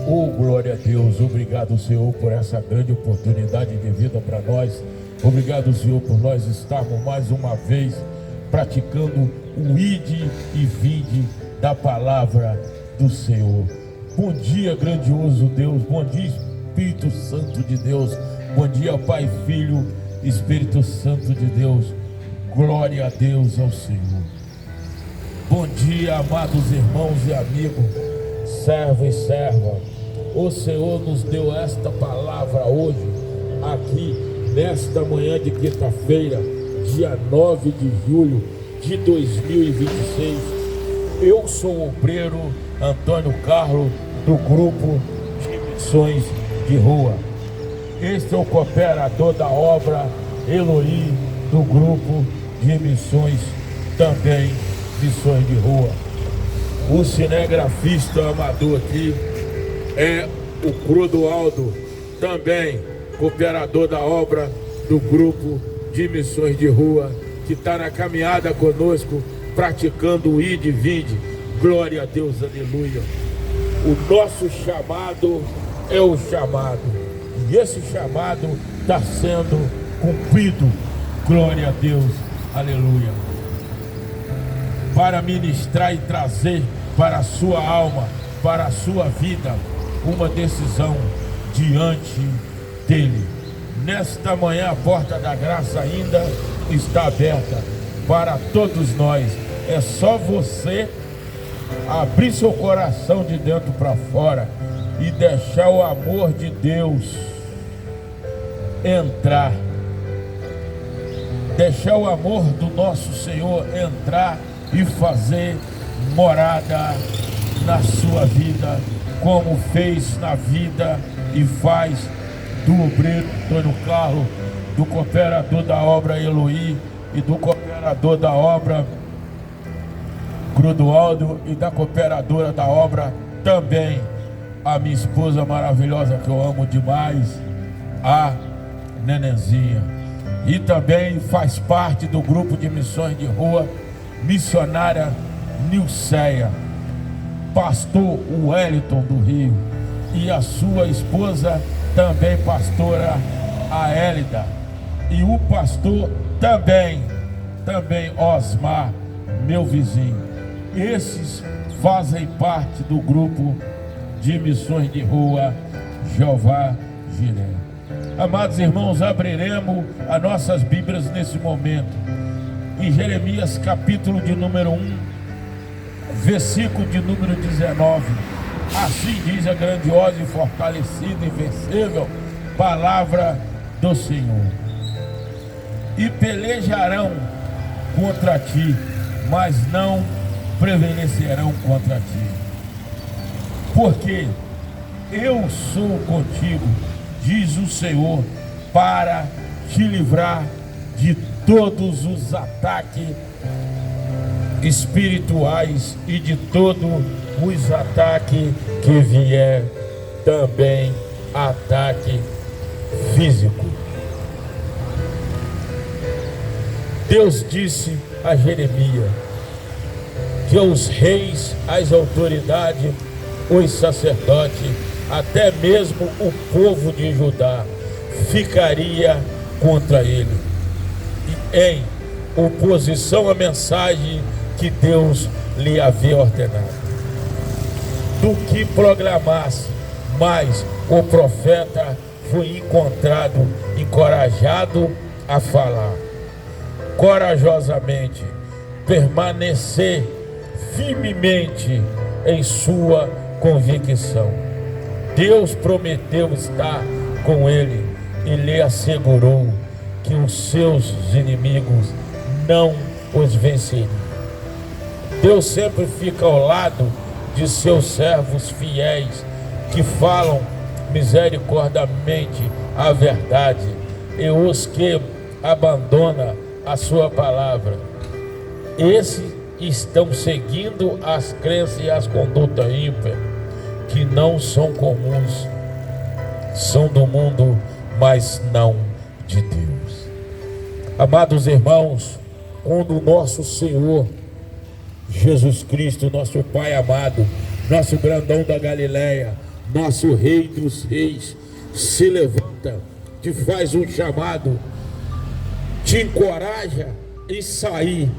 Oh, glória a Deus. Obrigado, Senhor, por essa grande oportunidade de vida para nós. Obrigado, Senhor, por nós estarmos mais uma vez praticando o ide e vinde da palavra do Senhor. Bom dia, grandioso Deus. Bom dia, Espírito Santo de Deus. Bom dia, Pai, Filho, Espírito Santo de Deus. Glória a Deus ao Senhor. Bom dia, amados irmãos e amigos, servo e serva. O Senhor nos deu esta palavra hoje, aqui, nesta manhã de quinta-feira, dia 9 de julho de 2026. Eu sou o obreiro Antônio Carlos, do grupo de missões de rua. Este é o cooperador da obra Eloí, do grupo de missões também missões de rua. O cinegrafista amador aqui é o Clodoaldo, também cooperador da obra do grupo de missões de rua, que está na caminhada conosco, praticando o ide e vinde. Glória a Deus, aleluia. O nosso chamado é o chamado, e esse chamado está sendo cumprido. Glória a Deus, aleluia. Para ministrar e trazer para a sua alma, para a sua vida, uma decisão diante dele. Nesta manhã a porta da graça ainda está aberta para todos nós. É só você abrir seu coração de dentro para fora e deixar o amor de Deus entrar. Deixar o amor do nosso Senhor entrar e fazer morada na sua vida, como fez na vida e faz do obreiro Antônio Carlos, do cooperador da obra Eloí e do cooperador da obra Clodoaldo e da cooperadora da obra também a minha esposa maravilhosa, que eu amo demais, a Nenenzinha. E também faz parte do grupo de missões de rua, missionária Nilceia, pastor Wellington do Rio, e a sua esposa também, pastora Aélida, e o pastor também Osmar, meu vizinho. Esses fazem parte do grupo de missões de rua Jeová Jiré. Amados irmãos, abriremos as nossas Bíblias nesse momento em Jeremias capítulo de número 1, versículo de número 19. Assim diz a grandiosa e fortalecida e invencível palavra do Senhor: e pelejarão contra ti, mas não prevalecerão contra ti, porque eu sou contigo, diz o Senhor, para te livrar de todos os ataques espirituais e de todos os ataques que vier, também ataque físico. Deus disse a Jeremias que os reis, as autoridades, os sacerdotes, até mesmo o povo de Judá ficaria contra ele, em oposição à mensagem que Deus lhe havia ordenado, do que proclamasse. Mas o profeta foi encontrado encorajado a falar corajosamente, permanecer firmemente em sua convicção. Deus prometeu estar com ele e lhe assegurou que os seus inimigos não os venceriam. Deus sempre fica ao lado de seus servos fiéis, que falam misericordiamente a verdade, e os que abandonam a sua palavra. Esses estão seguindo as crenças e as condutas ímpias, que não são comuns, são do mundo, mas não de Deus. Amados irmãos, quando o nosso Senhor Jesus Cristo, nosso Pai amado, nosso grandão da Galileia, nosso Rei dos Reis, se levanta, te faz um chamado, te encoraja em sair,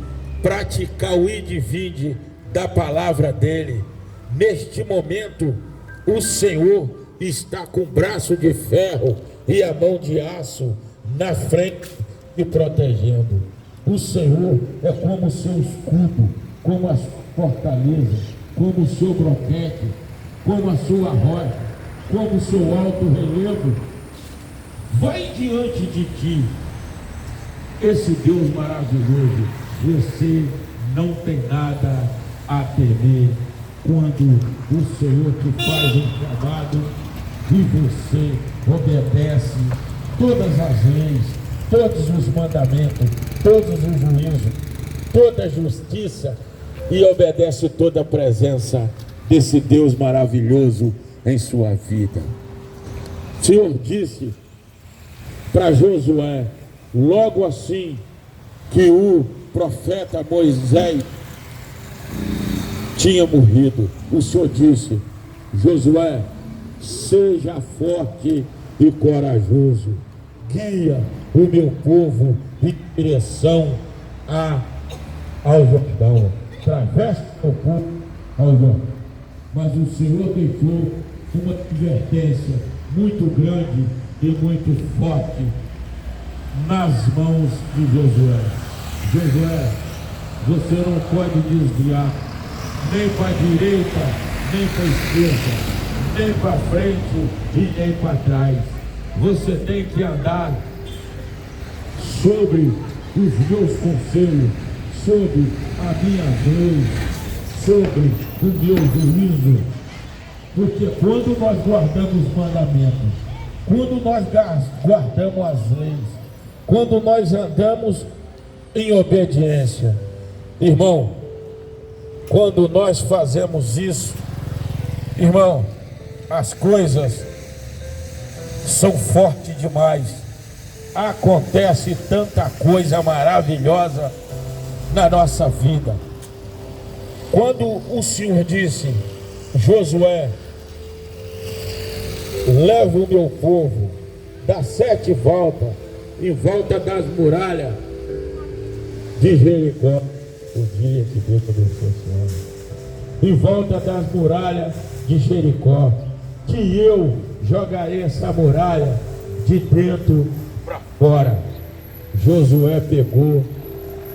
praticar o ide e vinde da palavra dele. Neste momento, o Senhor está com o braço de ferro e a mão de aço na frente te protegendo. O Senhor é como o seu escudo, como a sua fortaleza, como o seu broquete, como a sua rocha, como o seu alto relevo. Vai diante de ti esse Deus maravilhoso. Você não tem nada a temer quando o Senhor te faz um chamado e você obedece todas as leis, todos os mandamentos, todos os juízos, toda a justiça, e obedece toda a presença desse Deus maravilhoso em sua vida. O Senhor disse para Josué, logo assim que o profeta Moisés tinha morrido, o Senhor disse: Josué, seja forte e corajoso, guia o meu povo em direção ao Jordão, atravesse o povo ao Jordão. Mas o Senhor deixou uma advertência muito grande e muito forte nas mãos de Josué. Josué, você não pode desviar nem para a direita, nem para a esquerda, nem para frente e nem para trás. Você tem que andar sobre os meus conselhos, sobre a minha lei, sobre o meu juízo. Porque quando nós guardamos os mandamentos, quando nós guardamos as leis, quando nós andamos em obediência, irmão, quando nós fazemos isso, irmão, as coisas são fortes demais. Acontece tanta coisa maravilhosa na nossa vida. Quando o Senhor disse: Josué, leva o meu povo, dá 7 voltas em volta das muralhas de Jericó. O dia que Deus abençoe esse homem. Em volta das muralhas de Jericó, que eu jogarei essa muralha de dentro para fora. Josué pegou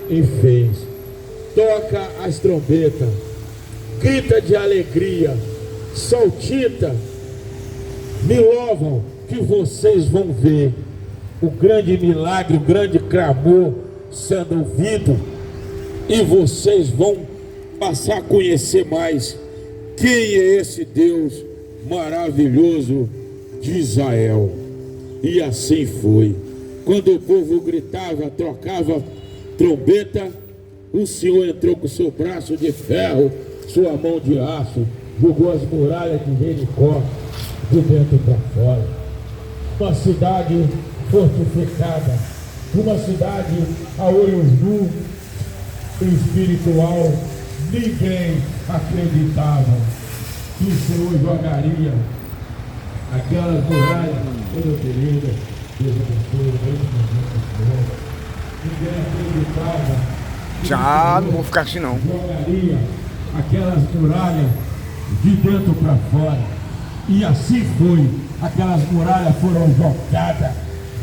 e fez. Toca as trombetas, grita de alegria, saltita, me louvam, que vocês vão ver o grande milagre, o grande clamor sendo ouvido, e vocês vão passar a conhecer mais quem é esse Deus maravilhoso de Israel. E assim foi. Quando o povo gritava, trocava trombeta, o Senhor entrou com seu braço de ferro, sua mão de aço, jogou as muralhas de Jericó de dentro para fora. Uma cidade fortificada, uma cidade a olhos nus, espiritual. Ninguém acreditava que o Senhor jogaria aquelas muralhas. Toda querida, Deus abençoe, ninguém acreditava. Já não vou ficar assim não. Jogaria aquelas muralhas de dentro para fora. E assim foi. Aquelas muralhas foram jogadas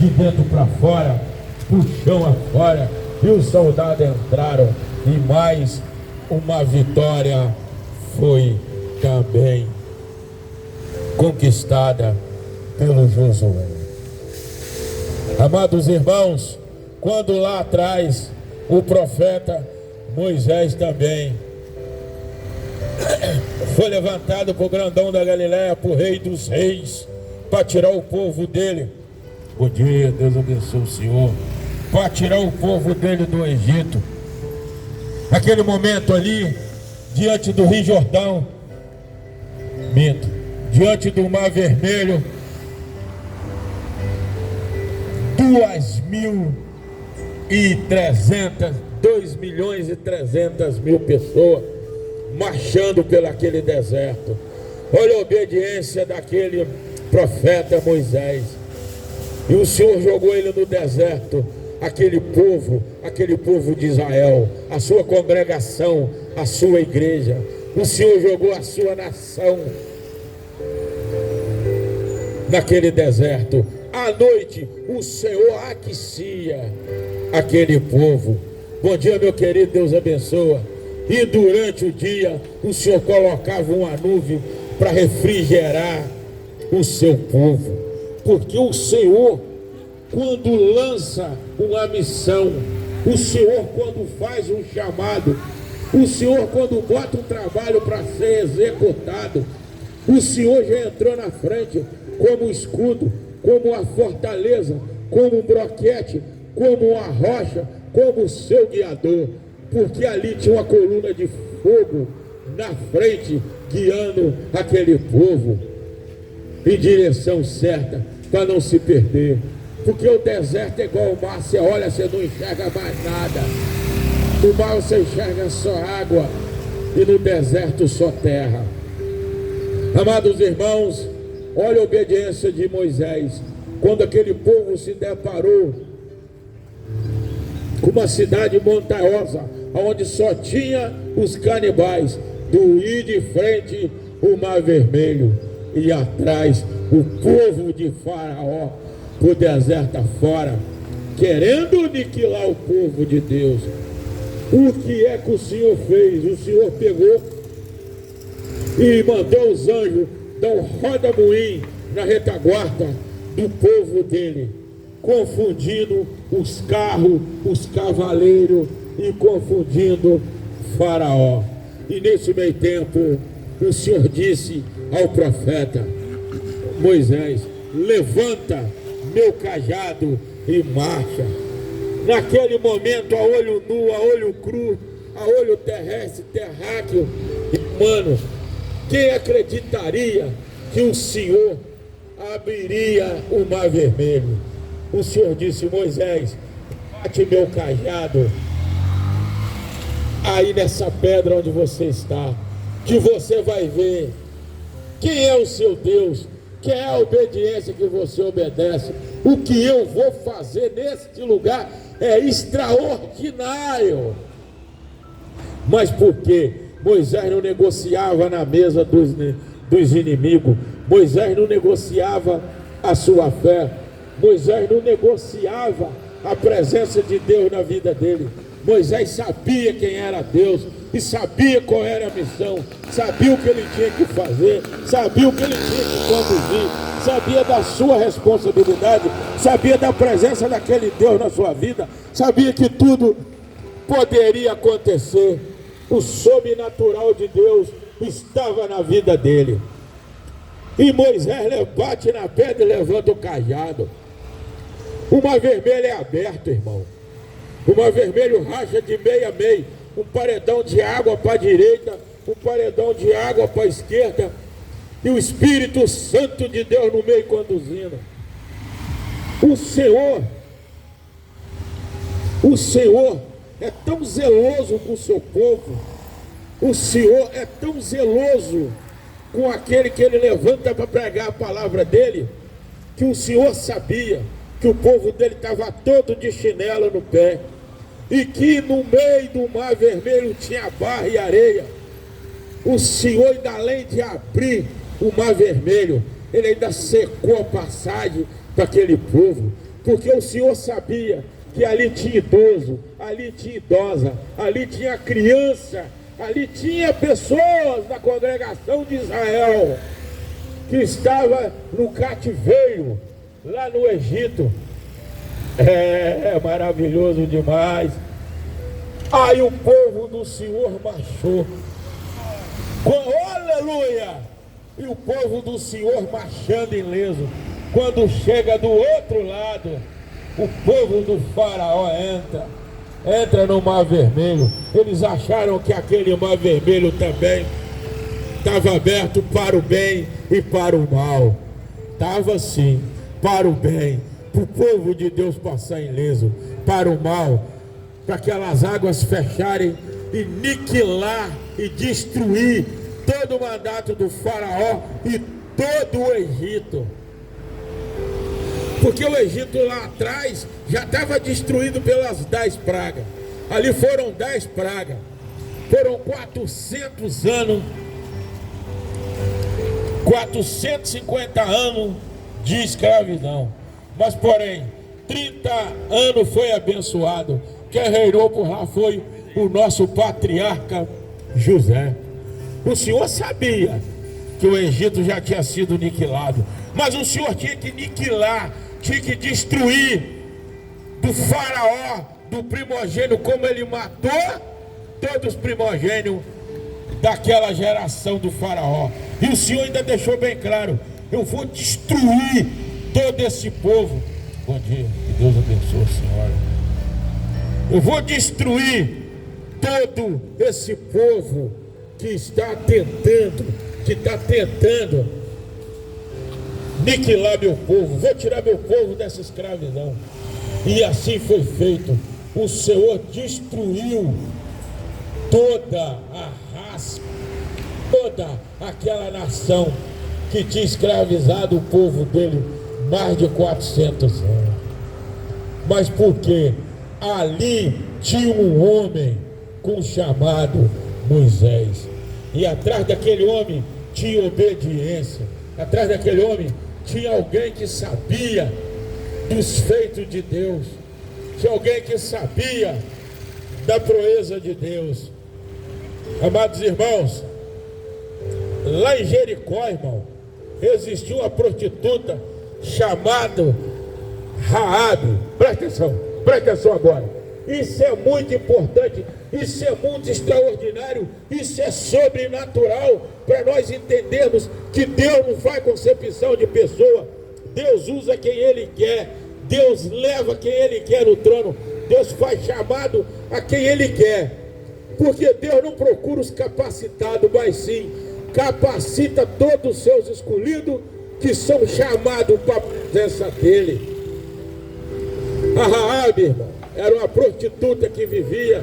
de dentro para fora, pro chão afora, e os soldados entraram, e mais uma vitória foi também conquistada pelo Josué. Amados irmãos, quando lá atrás o profeta Moisés também foi levantado por grandão da Galileia, por Rei dos Reis, para tirar o povo dele. Bom dia, Deus abençoe o Senhor. Para tirar o povo dele do Egito. Naquele momento ali, diante do Rio Jordão, diante do Mar Vermelho, 2.300.000 pessoas marchando pelo aquele deserto. Olha a obediência daquele profeta Moisés. E o Senhor jogou ele no deserto, aquele povo de Israel, a sua congregação, a sua igreja. O Senhor jogou a sua nação naquele deserto. À noite, o Senhor aquecia aquele povo. Bom dia, meu querido, Deus abençoa. E durante o dia, o Senhor colocava uma nuvem para refrigerar o seu povo. Porque o Senhor, quando lança uma missão, o Senhor, quando faz um chamado, o Senhor, quando bota um trabalho para ser executado, o Senhor já entrou na frente como escudo, como uma fortaleza, como um broquete, como uma rocha, como o seu guiador, porque ali tinha uma coluna de fogo na frente, guiando aquele povo em direção certa, para não se perder. Porque o deserto é igual ao mar, você olha, você não enxerga mais nada. No mar você enxerga só água, e no deserto só terra. Amados irmãos, olha a obediência de Moisés. Quando aquele povo se deparou com uma cidade montanhosa, onde só tinha os canibais, do ir de frente o Mar Vermelho e atrás o povo de Faraó, o deserto afora, querendo aniquilar o povo de Deus. O que é que o Senhor fez? O Senhor pegou e mandou os anjos dar um roda-moinho na retaguarda do povo dele, confundindo os carros, os cavaleiros e confundindo Faraó. E nesse meio tempo, o Senhor disse ao profeta Moisés: levanta meu cajado e marcha. Naquele momento, a olho nu, a olho cru, a olho terrestre, terráqueo e humano, quem acreditaria que o Senhor abriria o Mar Vermelho? O Senhor disse: Moisés, bate meu cajado aí nessa pedra onde você está, que você vai ver quem é o seu Deus, quem é a obediência que você obedece. O que eu vou fazer neste lugar é extraordinário. Mas por quê? Moisés não negociava na mesa dos inimigos. Moisés não negociava a sua fé. Moisés não negociava a presença de Deus na vida dele. Moisés sabia quem era Deus e sabia qual era a missão, sabia o que ele tinha que fazer, sabia o que ele tinha que conduzir, sabia da sua responsabilidade, sabia da presença daquele Deus na sua vida, sabia que tudo poderia acontecer. O sobrenatural de Deus estava na vida dele. E Moisés bate na pedra e levanta o cajado. O Mar Vermelho é aberto, irmão. O Mar Vermelho racha de meio a meio. Um paredão de água para a direita, um paredão de água para a esquerda, e o Espírito Santo de Deus no meio conduzindo. O Senhor é tão zeloso com o seu povo. O Senhor é tão zeloso com aquele que ele levanta para pregar a palavra dele, que o Senhor sabia que o povo dele estava todo de chinelo no pé, e que no meio do Mar Vermelho tinha barro e areia. O Senhor, ainda além de abrir o Mar Vermelho, ele ainda secou a passagem para aquele povo, porque o Senhor sabia que ali tinha idoso, ali tinha idosa, ali tinha criança, ali tinha pessoas da congregação de Israel que estava no cativeiro lá no Egito. É maravilhoso demais. Aí o povo do Senhor marchou. Aleluia! E o povo do Senhor marchando ileso. Quando chega do outro lado, o povo do Faraó entra no Mar Vermelho. Eles acharam que aquele Mar Vermelho também estava aberto para o bem e para o mal. Estava sim, para o bem, para o povo de Deus passar ileso, para o mal, para aquelas águas fecharem e aniquilar e destruir todo o mandato do faraó e todo o Egito. Porque o Egito lá atrás já estava destruído pelas 10 pragas. Ali foram 10 pragas. Foram 400 anos, 450 anos de escravidão. Mas porém, 30 anos foi abençoado. Quem reinou por lá foi o nosso patriarca José. O Senhor sabia que o Egito já tinha sido aniquilado, mas o Senhor tinha que aniquilar, tinha que destruir do faraó, do primogênito, como ele matou todos os primogênitos daquela geração do faraó. E o Senhor ainda deixou bem claro: eu vou destruir todo esse povo. Bom dia, que Deus abençoe a senhora. Eu vou destruir todo esse povo que está tentando aniquilar meu povo. Vou tirar meu povo dessa escravidão. E assim foi feito. O Senhor destruiu toda a raça, toda aquela nação que tinha escravizado o povo dele mais de 400 anos. Mas por quê? Ali tinha um homem com o chamado Moisés. E atrás daquele homem tinha obediência. Atrás daquele homem tinha alguém que sabia dos feitos de Deus. Tinha alguém que sabia da proeza de Deus. Amados irmãos, lá em Jericó, irmão, existiu uma prostituta chamada Raabe. Presta atenção agora. Isso é muito importante, isso é muito extraordinário, isso é sobrenatural para nós entendermos que Deus não faz concepção de pessoa. Deus usa quem Ele quer, Deus leva quem Ele quer no trono, Deus faz chamado a quem Ele quer, porque Deus não procura os capacitados, mas sim capacita todos os seus escolhidos que são chamados para a presença dEle. A Raabe, irmão, era uma prostituta que vivia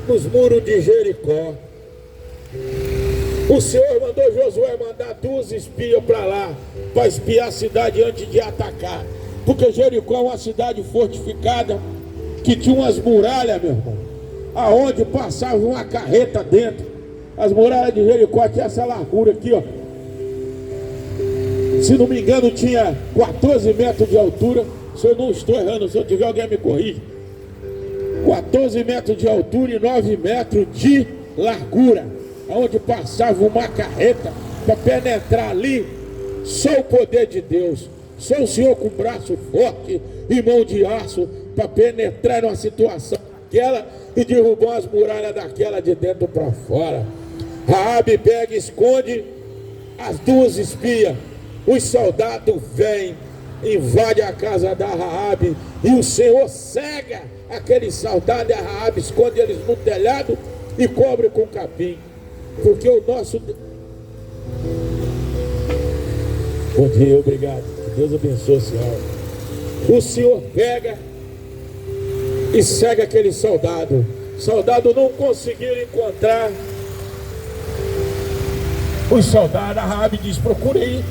nos muros de Jericó. O Senhor mandou Josué mandar 2 espias para lá, para espiar a cidade antes de atacar. Porque Jericó é uma cidade fortificada, que tinha umas muralhas, meu irmão, aonde passava uma carreta dentro. As muralhas de Jericó tinham essa largura aqui, ó. Se não me engano, tinha 14 metros de altura. Se eu não estou errando, se eu tiver, alguém me corrige. 14 metros de altura e 9 metros de largura, onde passava uma carreta para penetrar ali. Só o poder de Deus, só o Senhor com braço forte e mão de aço para penetrar numa situação daquela e derrubar as muralhas daquela de dentro para fora. Raabe pega e esconde as 2 espias. Os soldados vêm, invadem a casa da Raabe e o Senhor cega aqueles soldados. E a Raabe esconde eles no telhado e cobre com capim, porque o nosso... Bom dia, obrigado, que Deus abençoe a senhora. O Senhor pega e cega aquele soldado. Soldado não conseguiram encontrar os soldados. A Raabe diz: procure aí.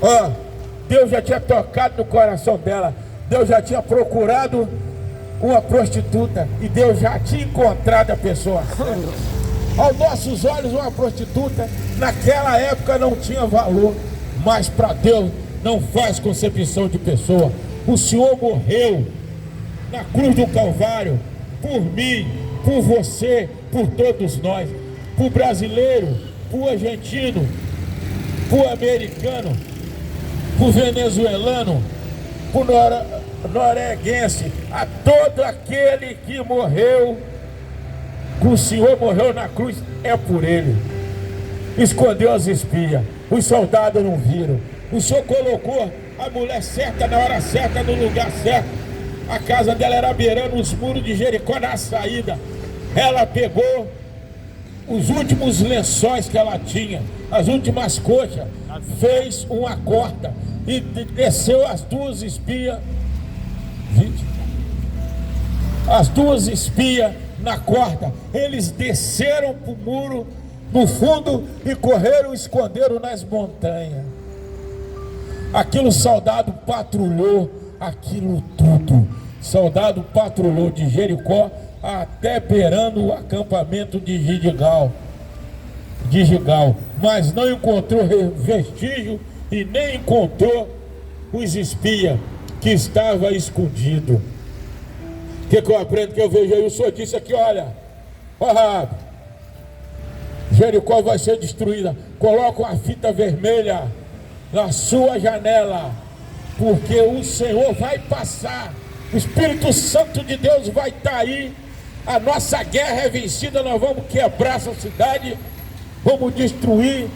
Ó, Deus já tinha tocado no coração dela. Deus já tinha procurado uma prostituta e Deus já tinha encontrado a pessoa certa. Aos nossos olhos, uma prostituta naquela época não tinha valor, mas para Deus não faz concepção de pessoa. O Senhor morreu na cruz do Calvário por mim, por você, por todos nós, por brasileiro, por argentino, por americano, por venezuelano, por norueguense, a todo aquele que morreu, que o Senhor morreu na cruz, é por ele. Escondeu as espias, os soldados não viram. O Senhor colocou a mulher certa na hora certa, no lugar certo. A casa dela era beirando os muros de Jericó, na saída. Ela pegou os últimos lençóis que ela tinha, as últimas coxas, fez uma corta e desceu as 2 espias, as 2 espias na corda. Eles desceram para o muro no fundo e correram e esconderam nas montanhas. Aquilo soldado patrulhou aquilo tudo. Soldado patrulhou de Jericó até beirando o acampamento de Gigal, mas não encontrou vestígio e nem encontrou os espias que estavam escondidos. O que eu aprendo, que eu vejo aí? O Senhor disse aqui, olha, Raabe, Jericó vai ser destruída. Coloca uma fita vermelha na sua janela, porque o Senhor vai passar, o Espírito Santo de Deus vai estar aí. A nossa guerra é vencida, nós vamos quebrar essa cidade, vamos destruir,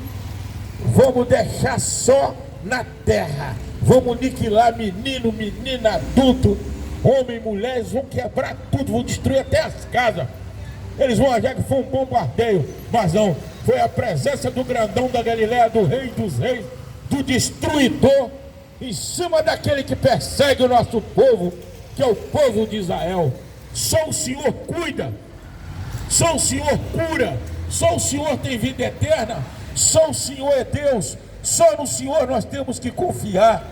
vamos deixar só na terra, vamos aniquilar menino, menina, adulto, homem e mulheres, vão quebrar tudo, vão destruir até as casas. Eles vão achar que foi um bombardeio, mas não, foi a presença do grandão da Galileia, do Rei dos Reis, do destruidor, em cima daquele que persegue o nosso povo, que é o povo de Israel. Só o Senhor cuida, só o Senhor cura, só o Senhor tem vida eterna, só o Senhor é Deus, só no Senhor nós temos que confiar.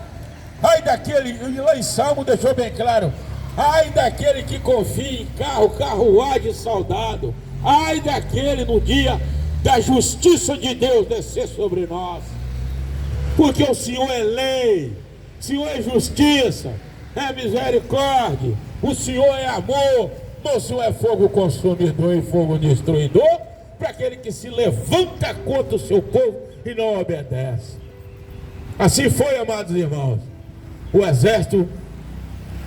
Ai daquele, e lá em Salmo deixou bem claro, ai daquele que confia em carruagem, soldado, ai daquele no dia da justiça de Deus descer sobre nós, porque o Senhor é lei, o Senhor é justiça, é misericórdia, o Senhor é amor, o Senhor é fogo consumidor e fogo destruidor, para aquele que se levanta contra o seu povo e não obedece. Assim foi, amados irmãos, o exército,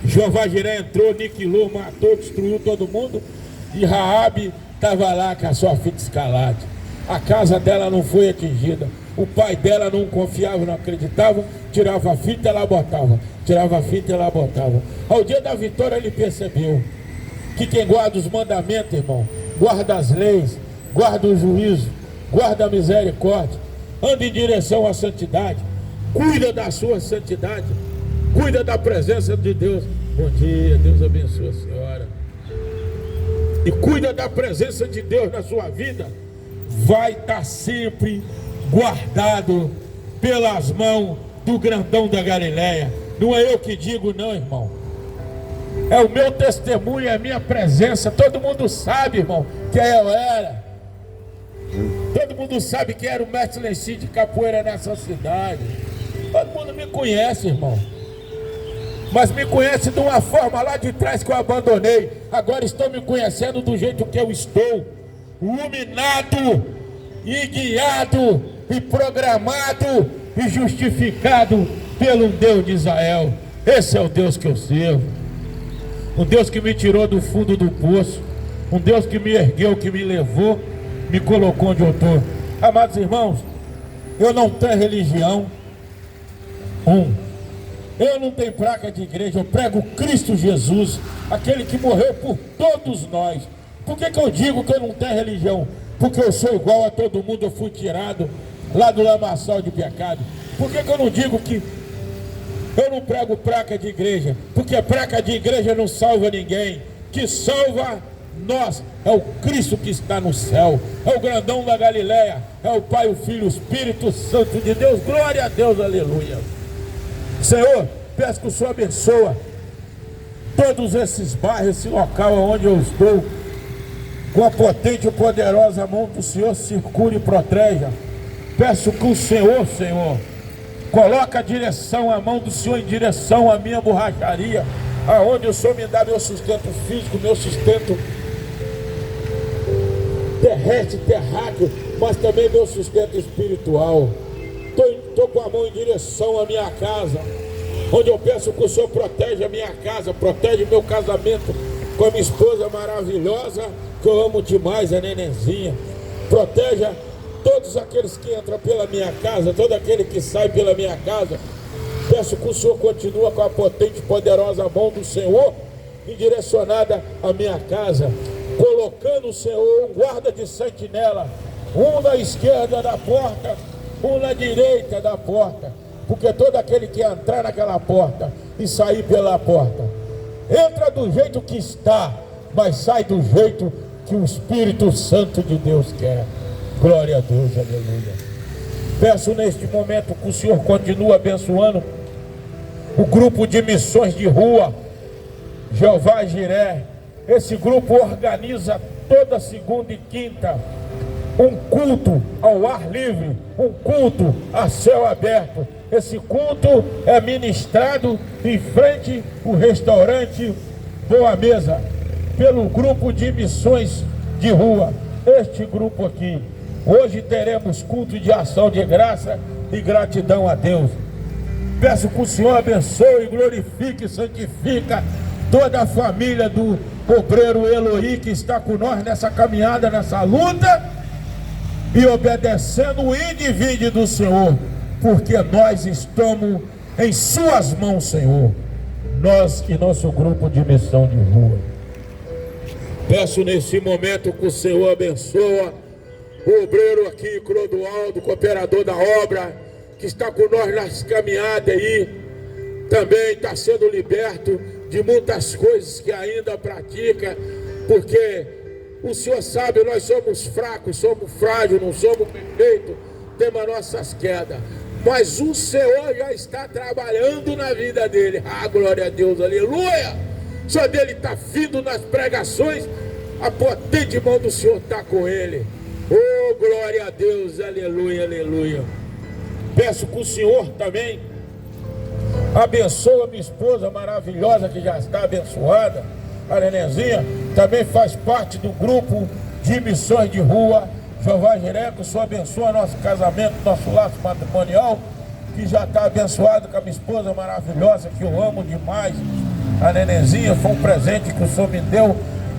Jeová Jiré entrou, aniquilou, matou, destruiu todo mundo, e Raabe estava lá com a sua fita escarlate. A casa dela não foi atingida, o pai dela não confiava, não acreditava, tirava a fita e ela botava, tirava a fita e ela botava. Ao dia da vitória ele percebeu que quem guarda os mandamentos, irmão, guarda as leis, guarda o juízo, guarda a misericórdia, anda em direção à santidade, cuida da sua santidade, cuida da presença de Deus. Bom dia, Deus abençoe a senhora. E cuida da presença de Deus na sua vida, vai estar sempre guardado pelas mãos do grandão da Galileia. Não é eu que digo não, irmão, é o meu testemunho, é a minha presença. Todo mundo sabe, irmão, quem eu era. Todo mundo sabe que era o mestre Lenci de capoeira nessa cidade. Todo mundo me conhece, irmão, mas me conhece de uma forma lá de trás que eu abandonei. Agora estão me conhecendo do jeito que eu estou, iluminado e guiado e programado e justificado pelo Deus de Israel. Esse é o Deus que eu sirvo, um Deus que me tirou do fundo do poço, um Deus que me ergueu, que me levou, me colocou onde eu estou. Amados irmãos, eu não tenho religião, eu não tenho placa de igreja, eu prego Cristo Jesus, aquele que morreu por todos nós. Por que eu digo que eu não tenho religião? Porque eu sou igual a todo mundo, eu fui tirado lá do lamaçal de pecado. Por que eu não digo que eu não prego placa de igreja? Porque placa de igreja não salva ninguém. Que salva nós é o Cristo que está no céu, é o grandão da Galileia, é o Pai, o Filho, o Espírito Santo de Deus. Glória a Deus, aleluia. Senhor, peço que o Senhor abençoa todos esses bairros, esse local onde eu estou, com a potente e poderosa mão do Senhor, circule e proteja. Peço que o Senhor, coloque a direção, a mão do Senhor em direção à minha borracharia, aonde o Senhor me dá meu sustento físico, meu sustento terrestre, terráqueo, mas também meu sustento espiritual. Estou com a mão em direção à minha casa, onde eu peço que o Senhor protege a minha casa, protege meu casamento com a minha esposa maravilhosa, que eu amo demais, a nenenzinha. Proteja todos aqueles que entram pela minha casa, todo aquele que sai pela minha casa. Peço que o Senhor continue com a potente e poderosa mão do Senhor em direcionada à minha casa, colocando o Senhor um guarda de sentinela, um na esquerda da porta, um na direita da porta, porque todo aquele que entrar naquela porta e sair pela porta, entra do jeito que está, mas sai do jeito que o Espírito Santo de Deus quer. Glória a Deus, aleluia. Peço neste momento que o Senhor continue abençoando o grupo de missões de rua, Jeová Jiré. Esse grupo organiza toda segunda e quinta um culto ao ar livre, um culto a céu aberto. Esse culto é ministrado em frente ao restaurante Boa Mesa, pelo grupo de missões de rua. Este grupo aqui, hoje teremos culto de ação de graça e gratidão a Deus. Peço que o Senhor abençoe, glorifique e santifica toda a família do obreiro Eloí, que está com nós nessa caminhada, nessa luta, e obedecendo o indivíduo do Senhor, porque nós estamos em suas mãos, Senhor, nós e nosso grupo de missão de rua. Peço nesse momento que o Senhor abençoe o obreiro aqui, Clodoaldo, cooperador da obra, que está com nós nas caminhadas aí, também está sendo liberto de muitas coisas que ainda pratica, porque o Senhor sabe, nós somos fracos, somos frágeis, não somos perfeitos, temos as nossas quedas, mas o Senhor já está trabalhando na vida dele. Ah, glória a Deus, aleluia. O Senhor dele está vindo nas pregações, a potente mão do Senhor está com ele. Oh, glória a Deus, aleluia, aleluia. Peço que o Senhor também abençoe a minha esposa maravilhosa, que já está abençoada, a Nenenzinha, também faz parte do grupo de missões de rua, Jeová Jiré. Que o Senhor abençoe nosso casamento, nosso laço matrimonial, que já está abençoado com a minha esposa maravilhosa, que eu amo demais, a Nenenzinha. Foi um presente que o Senhor me deu.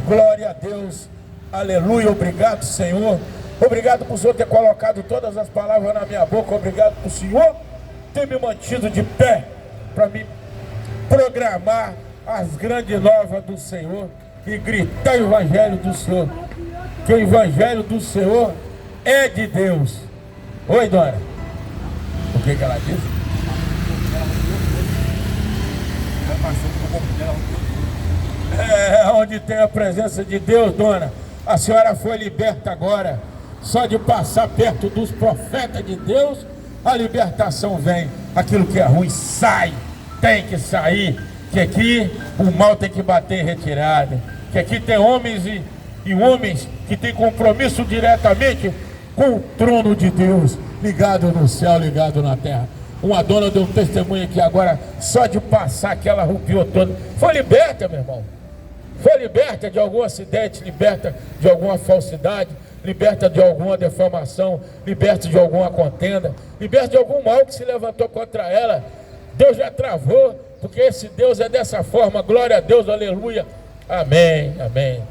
Glória a Deus, aleluia. Obrigado, Senhor. Obrigado por o Senhor ter colocado todas as palavras na minha boca. Obrigado por o Senhor ter me mantido de pé para me programar as grandes novas do Senhor e gritar o Evangelho do Senhor, que o Evangelho do Senhor é de Deus. Oi, dona. O que ela disse? É onde tem a presença de Deus, dona. A senhora foi liberta agora. Só de passar perto dos profetas de Deus, a libertação vem. Aquilo que é ruim sai, tem que sair. Que aqui o mal tem que bater em retirada. Que aqui tem homens e homens que têm compromisso diretamente com o trono de Deus, ligado no céu, ligado na terra. Uma dona deu um testemunho aqui agora, só de passar que ela arrupiou toda. Foi liberta, meu irmão. Foi liberta de algum acidente, liberta de alguma falsidade, liberta de alguma defamação, liberta de alguma contenda, liberta de algum mal que se levantou contra ela. Deus já travou, porque esse Deus é dessa forma. Glória a Deus, aleluia, amém, amém.